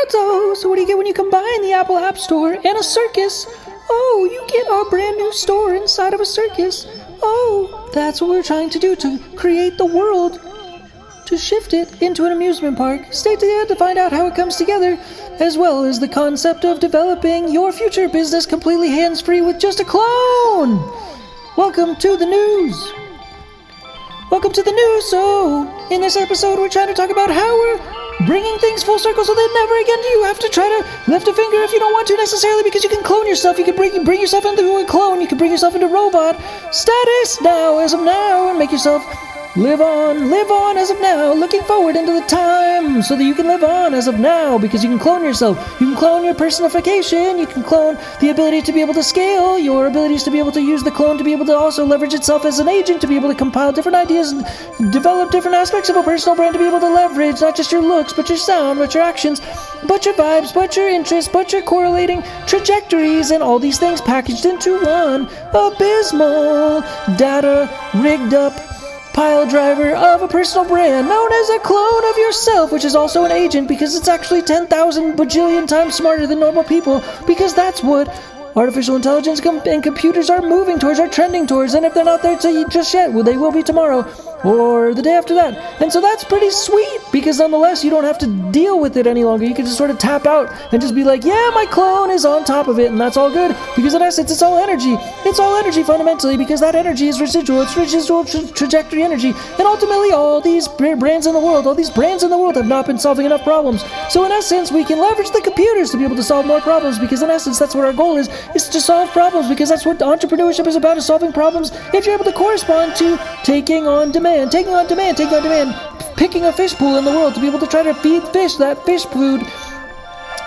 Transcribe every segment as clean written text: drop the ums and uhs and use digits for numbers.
So what do you get when you combine the Apple App Store and a circus? Oh, you get a brand new store inside of a circus. Oh, that's what we're trying to do, to create the world, to shift it into an amusement park. Stay to the end to find out how it comes together, as well as the concept of developing your future business completely hands-free with just a clone. Welcome to the news. So, in this episode, we're trying to talk about how we're bringing things full circle so that never again do you have to try to lift a finger if you don't want to necessarily, because you can clone yourself. You can bring yourself into a clone. You can bring yourself into robot status now, as of now, and make yourself live on as of now, looking forward into the time so that you can live on as of now, because you can clone yourself. You can clone your personification. You can clone the ability to be able to scale, your abilities to be able to use the clone to be able to also leverage itself as an agent, to be able to compile different ideas and develop different aspects of a personal brand, to be able to leverage not just your looks, but your sound, but your actions, but your vibes, but your interests, but your correlating trajectories, and all these things packaged into one abysmal, data rigged up pile driver of a personal brand known as a clone of yourself, which is also an agent, because it's actually 10,000 bajillion times smarter than normal people, because that's what artificial intelligence and computers are moving towards, are trending towards. And if they're not there just yet, well, they will be tomorrow or the day after that. And so that's pretty sweet, because nonetheless, you don't have to deal with it any longer. You can just sort of tap out and just be like, yeah, my clone is on top of it, and that's all good, because in essence, it's all energy. It's all energy fundamentally, because that energy is residual. It's residual trajectory energy. And ultimately, all these brands in the world have not been solving enough problems. So in essence, we can leverage the computers to be able to solve more problems, because in essence, that's what our goal is to solve problems, because that's what entrepreneurship is about, is solving problems. If you're able to correspond to taking on demand, picking a fish pool in the world to be able to try to feed fish that fish food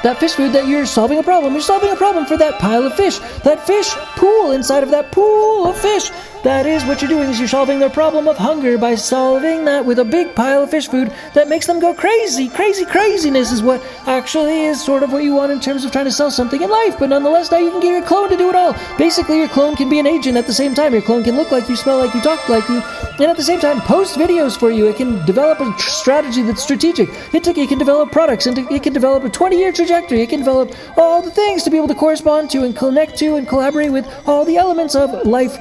that you're solving a problem. You're solving a problem for that pile of fish, that fish pool inside of that pool of fish. That is what you're doing, is you're solving their problem of hunger by solving that with a big pile of fish food that makes them go crazy. Craziness is what actually is sort of what you want in terms of trying to sell something in life. But nonetheless, now you can get your clone to do it all. Basically, your clone can be an agent at the same time. Your clone can look like you, smell like you, talk like you, and at the same time post videos for you. It can develop a strategy that's strategic. It can develop products, and it can develop a 20-year trajectory. It can develop all the things to be able to correspond to and connect to and collaborate with all the elements of life.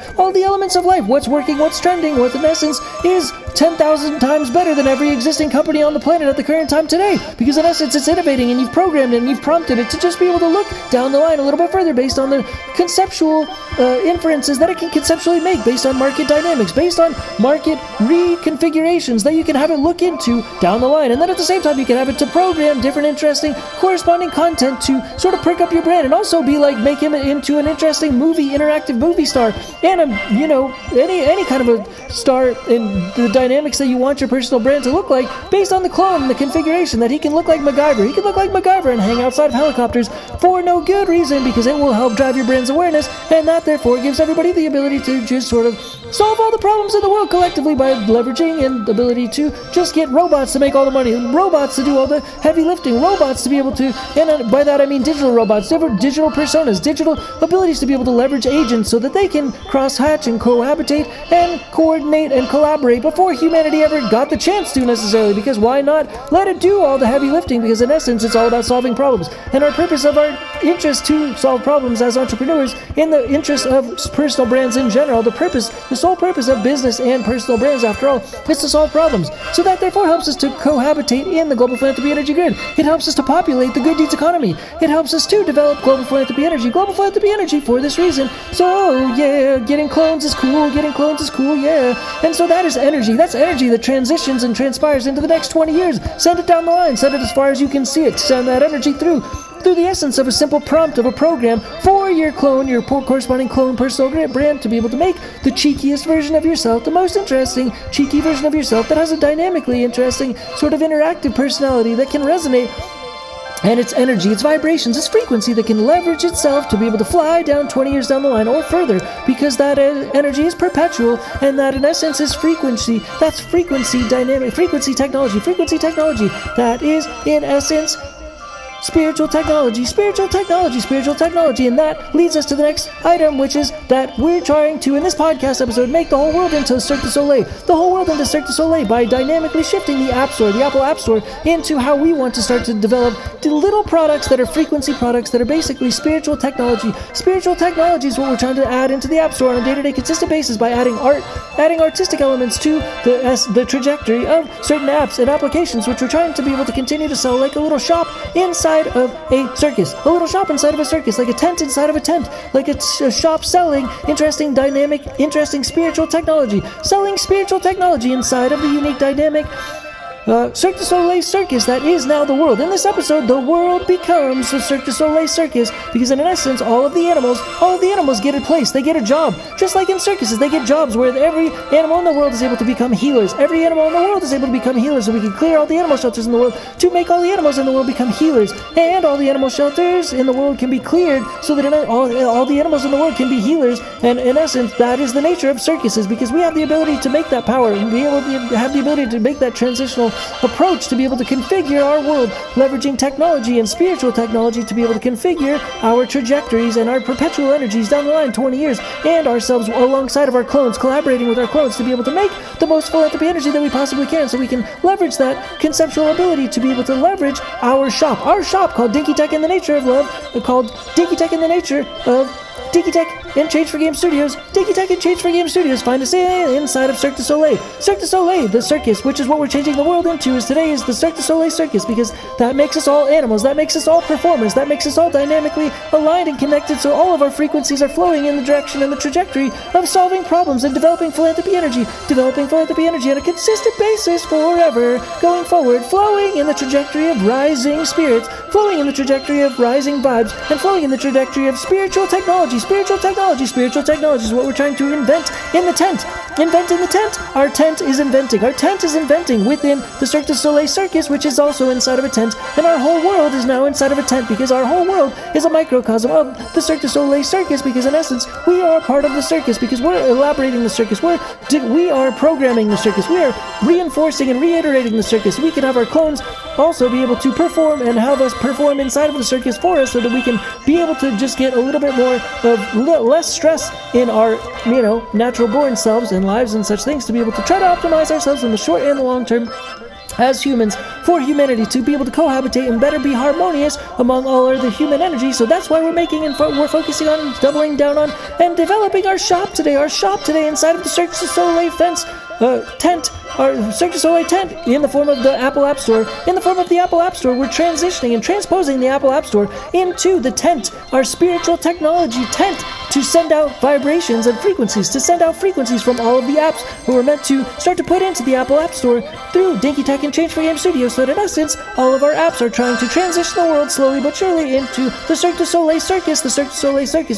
What's working, what's trending, what in essence is 10,000 times better than every existing company on the planet at the current time today, because in essence it's innovating, and you've programmed it and you've prompted it to just be able to look down the line a little bit further based on the conceptual inferences that it can conceptually make, based on market dynamics, based on market reconfigurations that you can have it look into down the line. And then at the same time, you can have it to program different interesting corresponding content to sort of prick up your brand, and also be like, make him into an interesting interactive movie star, and any kind of a star in the dynamics that you want your personal brand to look like, based on the clone and the configuration that he can look like MacGyver. He can look like MacGyver and hang outside of helicopters for no good reason, because it will help drive your brand's awareness, and that therefore gives everybody the ability to just sort of solve all the problems in the world collectively by leveraging and the ability to just get robots to make all the money, robots to do all the heavy lifting, robots to be able to, and by that I mean digital robots, different digital personas, digital abilities to be able to leverage agents so that they can cross-hatch and cohabitate and coordinate and collaborate before humanity ever got the chance to necessarily, because why not let it do all the heavy lifting, because in essence it's all about solving problems. And our purpose of our interest to solve problems as entrepreneurs, in the interest of personal brands in general, the sole purpose of business and personal brands, after all, is to solve problems. So that therefore helps us to cohabitate in the global philanthropy energy grid. It helps us to populate the good deeds economy. It helps us to develop global philanthropy energy for this reason. So yeah, getting clones is cool, yeah. And so that is energy. That's energy that transitions and transpires into the next 20 years. Send it down the line. Send it as far as you can see it. Send that energy through the essence of a simple prompt of a program for your clone, your corresponding clone personal brand, to be able to make the cheekiest version of yourself, the most interesting, cheeky version of yourself that has a dynamically interesting, sort of interactive personality that can resonate. And its energy, its vibrations, its frequency that can leverage itself to be able to fly down 20 years down the line or further, because that energy is perpetual, and that in essence is frequency. That's frequency technology. That is in essence spiritual technology, and that leads us to the next item, which is that we're trying to, in this podcast episode, make the whole world into Cirque du Soleil, by dynamically shifting the App Store, the Apple App Store, into how we want to start to develop the little products that are frequency products that are basically spiritual technology. Spiritual technology is what we're trying to add into the App Store on a day-to-day consistent basis by adding artistic elements to the trajectory of certain apps and applications, which we're trying to be able to continue to sell like a little shop inside of a circus, like a tent inside of a tent, like a shop selling interesting, dynamic, interesting spiritual technology, selling spiritual technology inside of the unique, dynamic Cirque du Soleil circus that is now the world. In this episode, the world becomes the Cirque du Soleil circus because, in essence, all of the animals get a place. They get a job. Just like in circuses, they get jobs where every animal in the world is able to become healers. Every animal in the world is able to become healers, so we can clear all the animal shelters in the world to make all the animals in the world become healers. And all the animal shelters in the world can be cleared so that all the animals in the world can be healers. And in essence, that is the nature of circuses, because we have the ability to make that power and be able to have the ability to make that transitional approach to be able to configure our world, leveraging technology and spiritual technology to be able to configure our trajectories and our perpetual energies down the line 20 years, and ourselves alongside of our clones, collaborating with our clones to be able to make the most philanthropy energy that we possibly can, so we can leverage that conceptual ability to be able to leverage our shop called Dinky Tech in the Nature of Love, called Dinky Tech in the Nature of Dinky Tech and Change for Game Studios. Dinky Tech and Change for Game Studios. Find us inside of Cirque du Soleil. Cirque du Soleil, the circus, which is what we're changing the world into, is today is the Cirque du Soleil circus, because that makes us all animals, that makes us all performers, that makes us all dynamically aligned and connected, so all of our frequencies are flowing in the direction and the trajectory of solving problems and developing philanthropy energy on a consistent basis forever, going forward, flowing in the trajectory of rising spirits, flowing in the trajectory of rising vibes, and flowing in the trajectory of spiritual technology. Spiritual technology is what we're trying to invent in the tent. Invent in the tent. Our tent is inventing within the Cirque du Soleil circus, which is also inside of a tent, and our whole world is now inside of a tent, because our whole world is a microcosm of the Cirque du Soleil circus, because in essence we are a part of the circus, because we're elaborating the circus, we are programming the circus, we are reinforcing and reiterating the circus. We can have our clones also be able to perform and have us perform inside of the circus for us, so that we can be able to just get a little bit more of less stress in our natural born selves and lives and such things, to be able to try to optimize ourselves in the short and the long term as humans for humanity, to be able to cohabitate and better be harmonious among all other human energy. So that's why we're making and we're focusing on doubling down on and developing our shop today inside of the Cirque du Soleil tent, our Cirque du Soleil tent, in the form of the Apple App Store. In the form of the Apple App Store, we're transitioning and transposing the Apple App Store into the tent, our spiritual technology tent, to send out vibrations and frequencies, to send out frequencies from all of the apps who are meant to start to put into the Apple App Store through Dinky Tech and Change for Game Studios, so that in essence, all of our apps are trying to transition the world slowly but surely into the Cirque du Soleil circus,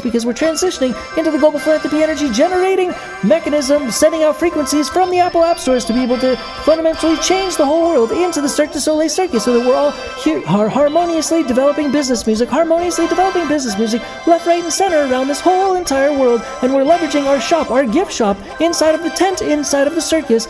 because we're transitioning into the global philanthropy energy generating mechanism, sending out frequencies from the Apple App Stores to be able to fundamentally change the whole world into the Cirque du Soleil circus, so that we're all harmoniously developing business music, left, right, and center around this whole entire world, and we're leveraging our shop, our gift shop, inside of the tent, inside of the circus,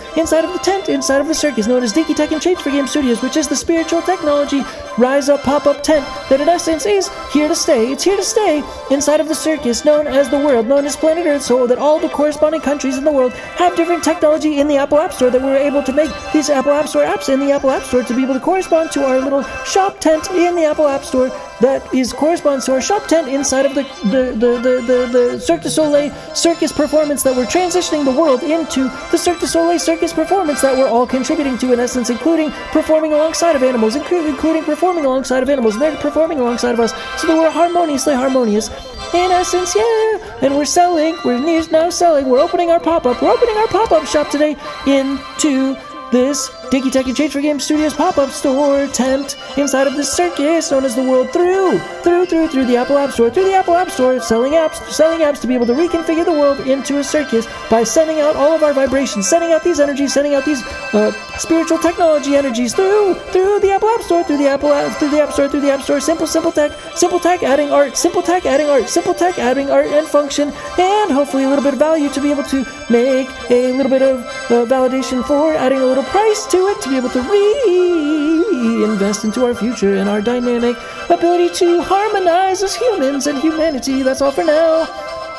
known as Dinky Tech and Change for Game Studios, which is the spiritual technology rise up, pop up tent that in essence is here to stay. It's here to stay inside of the circus known as the world, known as planet Earth, so that all the corresponding countries in the world have different technology in the Apple App Store, that we're able to make these Apple App Store apps in the Apple App Store to be able to correspond to our little shop tent in the Apple App Store, that corresponds to our shop tent inside of the Cirque du Soleil circus performance, that we're transitioning the world into the Cirque du Soleil circus performance that we're all contributing to, in essence, including performing alongside of animals, and they're performing alongside of us, so that we're harmoniously harmonious. In essence, and we're now selling, we're opening our pop-up shop today into this Dinky Tech and Change for Game Studios pop-up store tent inside of this circus known as the world through the Apple App Store, selling apps to be able to reconfigure the world into a circus by sending out all of our vibrations, sending out these energies, sending out these spiritual technology energies through the Apple App Store, through the App Store, simple tech adding art and function, and hopefully a little bit of value to be able to make a little bit of validation for adding a little price to to it to be able to reinvest into our future and our dynamic ability to harmonize as humans and humanity. That's all for now.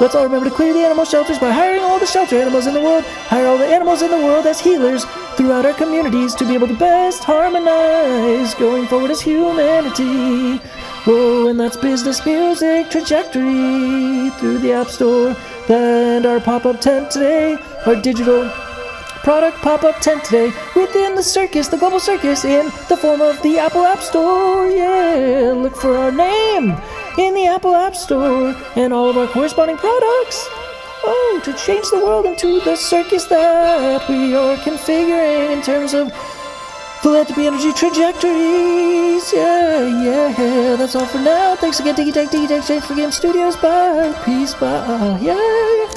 Let's all remember to clear the animal shelters by hiring all the shelter animals in the world. Hire all the animals in the world as healers throughout our communities to be able to best harmonize going forward as humanity. Oh, and that's business music trajectory through the App Store. And our pop-up tent today, our digital product pop-up tent today within the circus, the global circus, in the form of the Apple App Store. Yeah, look for our name in the Apple App Store and all of our corresponding products. Oh, to change the world into the circus that we are configuring in terms of philanthropy, energy, trajectories. Yeah, that's all for now. Thanks again, Diggy Tech, Change for Game Studios. Bye, peace, bye. Yeah.